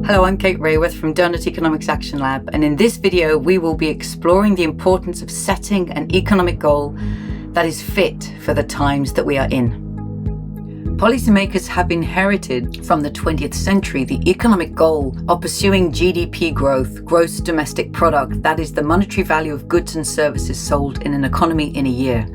Hello, I'm Kate Rayworth from Doughnut Economics Action Lab, and in this video we will be exploring the importance of setting an economic goal that is fit for the times that we are in. Policymakers have inherited from the 20th century the economic goal of pursuing GDP growth, gross domestic product, that is the monetary value of goods and services sold in an economy in a year.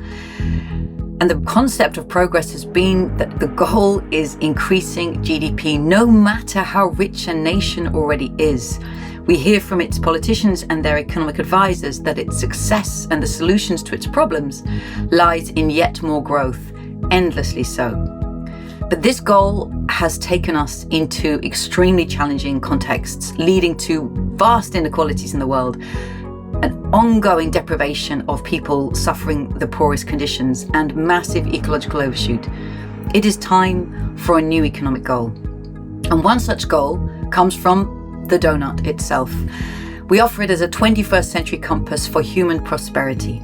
And the concept of progress has been that the goal is increasing GDP no matter how rich a nation already is. We hear from its politicians and their economic advisors that its success and the solutions to its problems lies in yet more growth, endlessly so. But this goal has taken us into extremely challenging contexts, leading to vast inequalities in the world, an ongoing deprivation of people suffering the poorest conditions, and massive ecological overshoot. It is time for a new economic goal. And one such goal comes from the Doughnut itself. We offer it as a 21st century compass for human prosperity.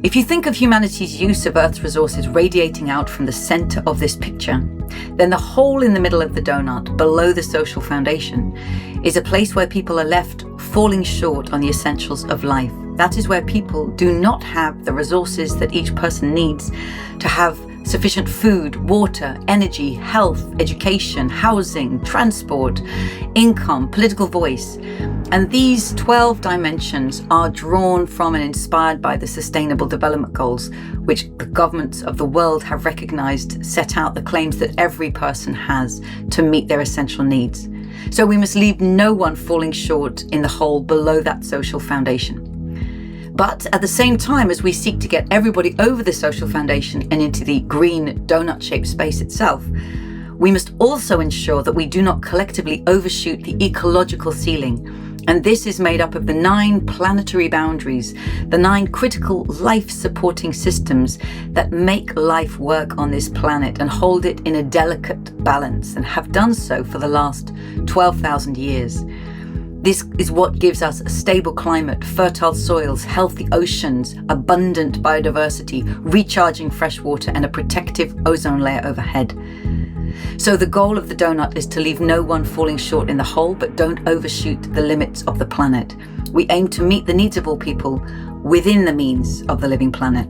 If you think of humanity's use of Earth's resources radiating out from the center of this picture, then the hole in the middle of the donut, below the social foundation, is a place where people are left falling short on the essentials of life. That is where people do not have the resources that each person needs to have sufficient food, water, energy, health, education, housing, transport, income, political voice. And these 12 dimensions are drawn from and inspired by the Sustainable Development Goals, which the governments of the world have recognized set out the claims that every person has to meet their essential needs. So we must leave no one falling short in the hole below that social foundation. But at the same time, as we seek to get everybody over the social foundation and into the green donut-shaped space itself, we must also ensure that we do not collectively overshoot the ecological ceiling. And this is made up of the 9 planetary boundaries, the 9 critical life-supporting systems that make life work on this planet and hold it in a delicate balance, and have done so for the last 12,000 years. This is what gives us a stable climate, fertile soils, healthy oceans, abundant biodiversity, recharging fresh water, and a protective ozone layer overhead. So the goal of the donut is to leave no one falling short in the hole, but don't overshoot the limits of the planet. We aim to meet the needs of all people within the means of the living planet.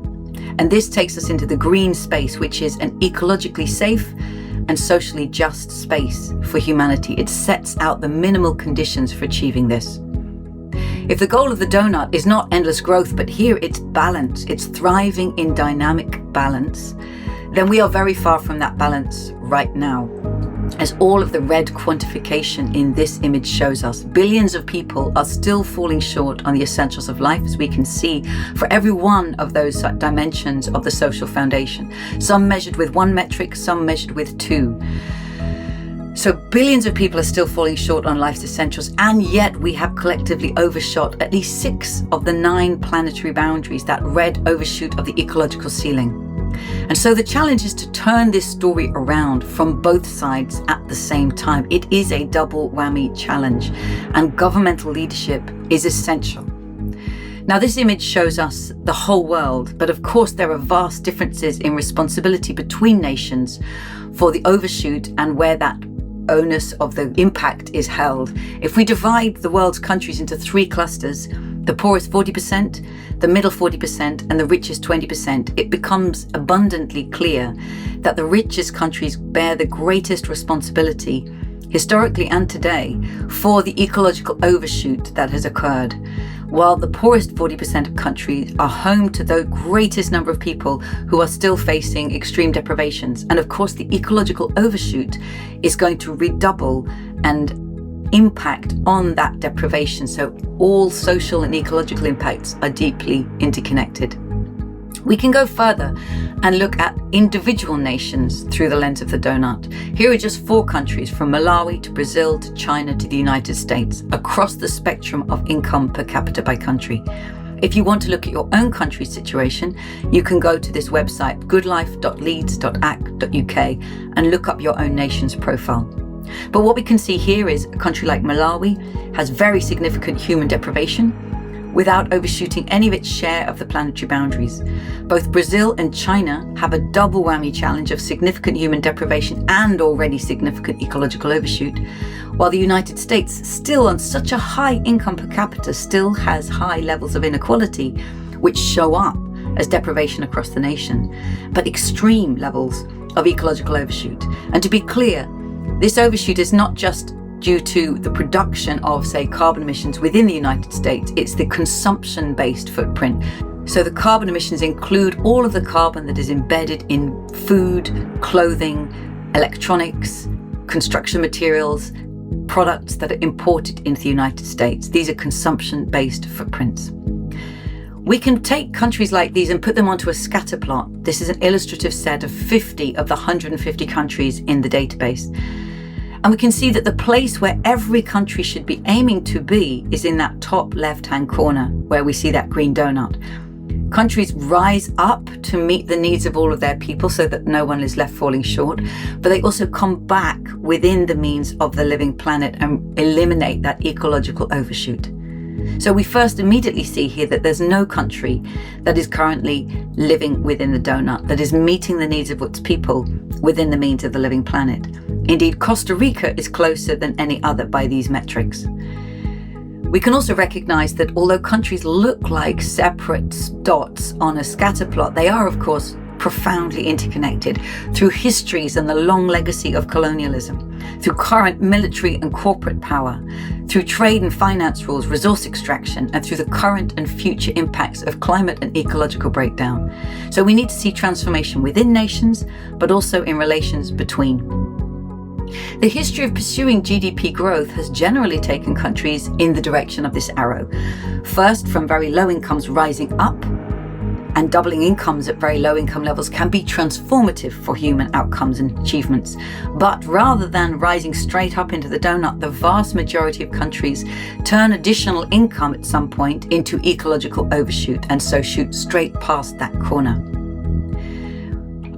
And this takes us into the green space, which is an ecologically safe and socially just space for humanity. It sets out the minimal conditions for achieving this. If the goal of the donut is not endless growth, but here it's balance, it's thriving in dynamic balance, then we are very far from that balance right now. As all of the red quantification in this image shows us, billions of people are still falling short on the essentials of life, as we can see for every one of those dimensions of the social foundation. Some measured with 1 metric, some measured with 2. So billions of people are still falling short on life's essentials, and yet we have collectively overshot at least 6 of the 9 planetary boundaries, that red overshoot of the ecological ceiling. And so the challenge is to turn this story around from both sides at the same time. It is a double whammy challenge, and governmental leadership is essential. Now, this image shows us the whole world, but of course there are vast differences in responsibility between nations for the overshoot and where that onus of the impact is held. If we divide the world's countries into 3 clusters, the poorest 40%, the middle 40%, and the richest 20%, it becomes abundantly clear that the richest countries bear the greatest responsibility, historically and today, for the ecological overshoot that has occurred, while the poorest 40% of countries are home to the greatest number of people who are still facing extreme deprivations. And of course, the ecological overshoot is going to redouble and impact on that deprivation. So all social and ecological impacts are deeply interconnected. We can go further and look at individual nations through the lens of the donut. Here are just 4 countries, from Malawi to Brazil to China to the United States, across the spectrum of income per capita by country. If you want to look at your own country's situation, you can go to this website, goodlife.leeds.ac.uk, and look up your own nation's profile. But what we can see here is a country like Malawi has very significant human deprivation, without overshooting any of its share of the planetary boundaries. Both Brazil and China have a double whammy challenge of significant human deprivation and already significant ecological overshoot, while the United States, still on such a high income per capita, still has high levels of inequality, which show up as deprivation across the nation, but extreme levels of ecological overshoot. And to be clear, this overshoot is not just due to the production of, say, carbon emissions within the United States, it's the consumption-based footprint. So the carbon emissions include all of the carbon that is embedded in food, clothing, electronics, construction materials, products that are imported into the United States. These are consumption-based footprints. We can take countries like these and put them onto a scatter plot. This is an illustrative set of 50 of the 150 countries in the database. And we can see that the place where every country should be aiming to be is in that top left-hand corner where we see that green donut. Countries rise up to meet the needs of all of their people so that no one is left falling short, but they also come back within the means of the living planet and eliminate that ecological overshoot. So we first immediately see here that there's no country that is currently living within the donut, that is meeting the needs of its people within the means of the living planet. Indeed, Costa Rica is closer than any other by these metrics. We can also recognize that although countries look like separate dots on a scatter plot, they are, of course, profoundly interconnected through histories and the long legacy of colonialism, through current military and corporate power, through trade and finance rules, resource extraction, and through the current and future impacts of climate and ecological breakdown. So we need to see transformation within nations, but also in relations between. The history of pursuing GDP growth has generally taken countries in the direction of this arrow. First, from very low incomes rising up, and doubling incomes at very low income levels can be transformative for human outcomes and achievements. But rather than rising straight up into the donut, the vast majority of countries turn additional income at some point into ecological overshoot and so shoot straight past that corner.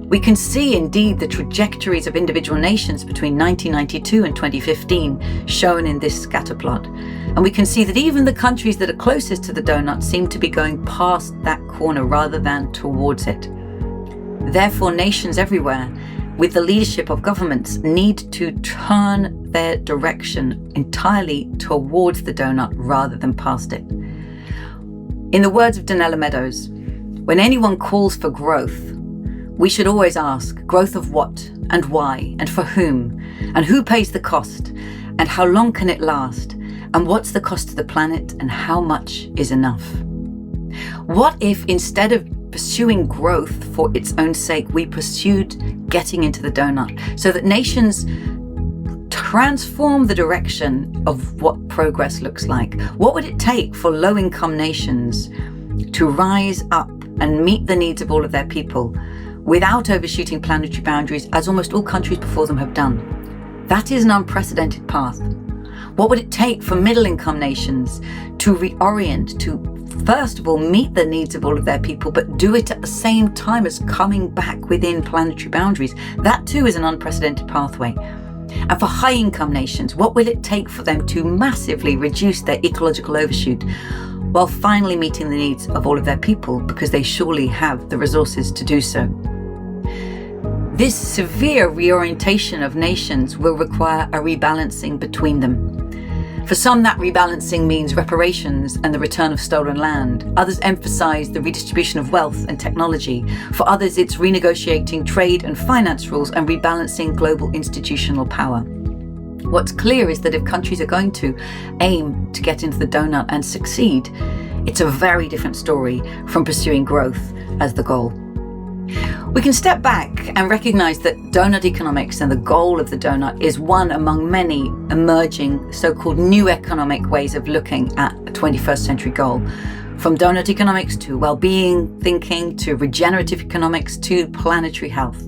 We can see indeed the trajectories of individual nations between 1992 and 2015 shown in this scatter plot. And we can see that even the countries that are closest to the donut seem to be going past that corner rather than towards it. Therefore, nations everywhere, with the leadership of governments, need to turn their direction entirely towards the donut rather than past it. In the words of Donella Meadows, when anyone calls for growth, we should always ask, growth of what and why and for whom, and who pays the cost, and how long can it last, and what's the cost to the planet, and how much is enough? What if instead of pursuing growth for its own sake, we pursued getting into the donut so that nations transform the direction of what progress looks like? What would it take for low-income nations to rise up and meet the needs of all of their people without overshooting planetary boundaries, as almost all countries before them have done? That is an unprecedented path. What would it take for middle-income nations to reorient, to first of all meet the needs of all of their people, but do it at the same time as coming back within planetary boundaries? That too is an unprecedented pathway. And for high-income nations, what will it take for them to massively reduce their ecological overshoot while finally meeting the needs of all of their people, because they surely have the resources to do so? This severe reorientation of nations will require a rebalancing between them. For some, that rebalancing means reparations and the return of stolen land. Others emphasize the redistribution of wealth and technology. For others, it's renegotiating trade and finance rules and rebalancing global institutional power. What's clear is that if countries are going to aim to get into the donut and succeed, it's a very different story from pursuing growth as the goal. We can step back and recognize that donut economics and the goal of the donut is one among many emerging so-called new economic ways of looking at a 21st century goal. From donut economics to well-being thinking to regenerative economics to planetary health.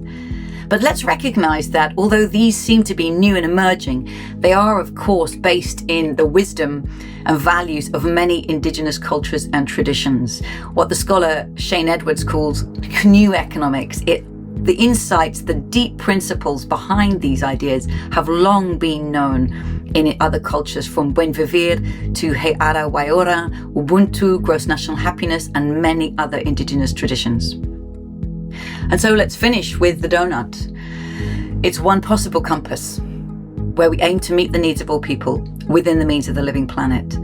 But let's recognize that although these seem to be new and emerging, they are of course based in the wisdom and values of many indigenous cultures and traditions. What the scholar Shane Edwards calls new economics. The insights, the deep principles behind these ideas have long been known in other cultures, from Buen Vivir to He'ara Waiora, Ubuntu, gross national happiness, and many other indigenous traditions. And so let's finish with the donut. It's one possible compass where we aim to meet the needs of all people within the means of the living planet.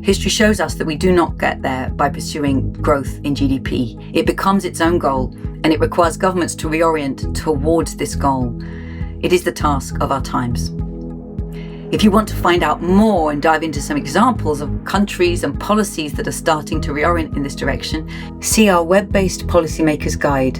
History shows us that we do not get there by pursuing growth in GDP. It becomes its own goal, and it requires governments to reorient towards this goal. It is the task of our times. If you want to find out more and dive into some examples of countries and policies that are starting to reorient in this direction, see our web-based policymakers guide